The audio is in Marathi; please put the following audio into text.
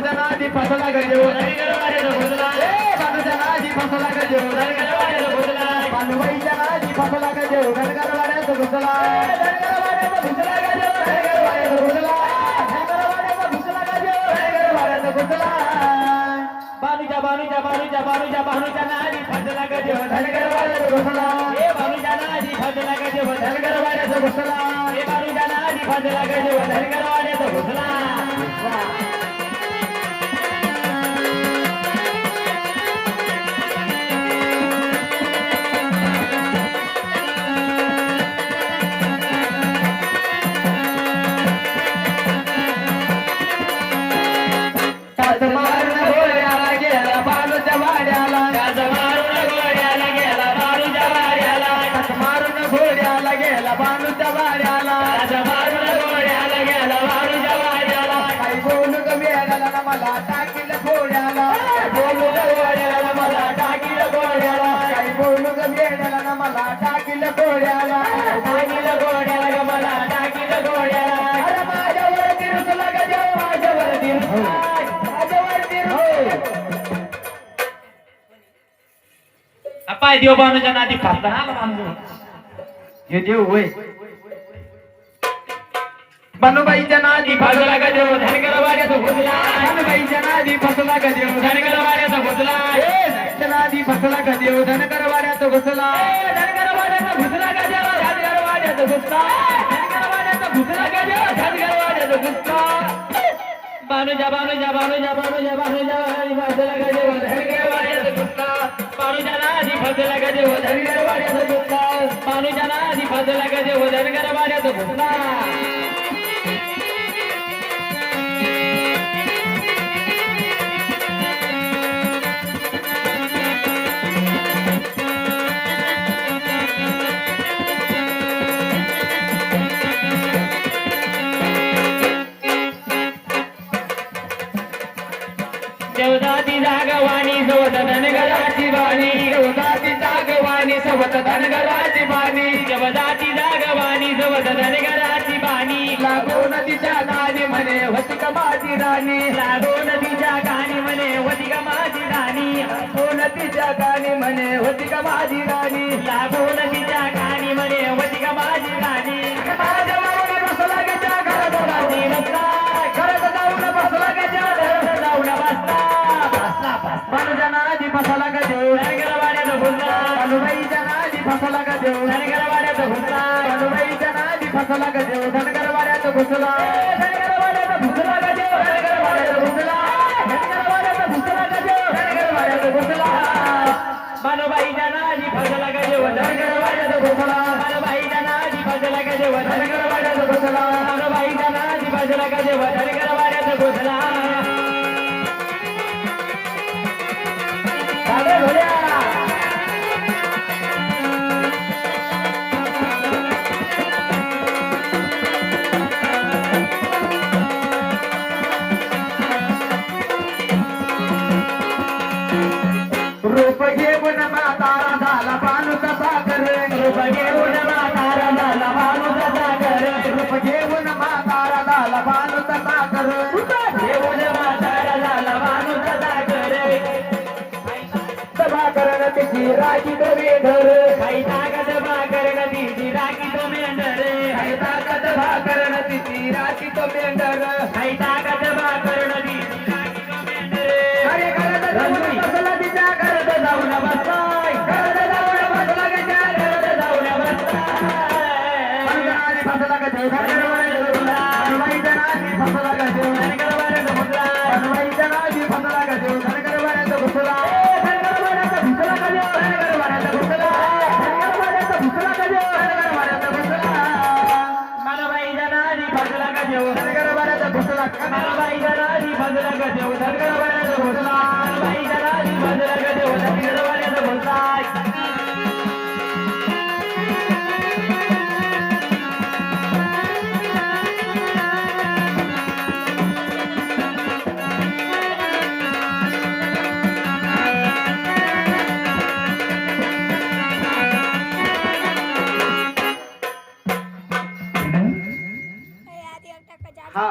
जनादी फसला गजो जनादी फसला गजो बानुबाई जनादी फसला गजो धनगरवाड्यात घुसला बानुजा बानुजा बानुजा बानुजा बानुजा नादी फसला गजो धनगरवाड्यात घुसला हे बानुजा नादी फसला गजो धनगरवाड्यात घुसला हे बानुजा नादी फसला गजो धनगरवाड्यात घुसला मला टाकील घोड्याला बोलू घोड्याला मला टाकील घोड्याला काही बोलू गेल्याला मला टाकील घोड्याला मला टाकील घोड्याला अरे माझ्यावर तिरुसला गजो माझ्यावर पाय देव बानूच्या नादी फासला ना माणूस हे देव होय बानुबाईच्या नादी फसला गजो धनगरवाड्यात घुसला बानुबाईच्या नादी फसला गजो धनगरवाड्यात घुसला नादी फसला गजो धनगरवाड्यात घुसला धनगरवाड्यात घुसला गजो धनगरवाड्यात घुसला धनगरवाड्यात घुसला गजो धनगरवाड्यात घुसला बानुजा बानुजा बानुजा बानुजा बानुजा फसला गजो धनगरवाड्यात घुसला बानुजा नादी फसला गजो धनगरवाड्यात घुसला बानुजा नादी फसला गजो धनगरवाड्यात घुसला देवदाती जागवाणी सवत धनगराची बाणी देवदाती जागवाणी सवत धनगराची बाणी देवदाती जागवाणी सवत धनगराची बाणी लागो नदीच्या गाणी म्हणे होती का माझी राणी लागो नदीच्या गाणी म्हणे होती का माझी राणी लागो नदीच्या गाणी म्हणे होती का माझी राणी लागो नदीच्या गाणी म्हणे होती का माझी राणी माझ्या मावळी बसला गेच्या घरात राणी बसला घरात जाऊन बसला गेच्या घरात जाऊन बसला बानुजा नादी फसला गजो धनगरवाड्यात घुसला बानुबाईच्या नादी फसला गजो धनगरवाड्यात घुसला बानुबाईच्या नादी फसला गजो धनगरवाड्यात घुसला धनगरवाड्यात घुसला गजो धनगरवाड्यात घुसला धनगरवाड्यात घुसला गजो धनगरवाड्यात घुसला बानुबाईच्या नादी फसला गजो धनगरवाड्यात घुसला बानुबाईच्या नादी फसला गजो धनगरवाड्यात घुसला बानुबाईच्या नादी फसला गजो धनगरवाड्यात घुसला रूप घेऊन म्हातारा झाला बानूचा सागर रूप घेऊन म्हातारा झाला बानूचा सागर रूप घेऊन म्हातारा झाला बानूचा सागर घेऊन म्हातारा झाला बानूचा सागर सभा करण तिची राखी तो मेंढर काही ताकद भाकरण तिची राखी तो मेंढर काही ताकद भाकरण तिची राखी तो मेंढर काही ताकद भाकरण तिची राखी तो मेंढर अरे करत बसला तिच्या करत जाऊन बसलाय करत जाऊन बसला गेल्या करत जाऊन बसलाय फसला का देव धनगरवाड्यात फसला का देव धनगरवाड्यात घुसला हनुमाईच्या नादी फसला का देव धनगरवाड्यात घुसला हा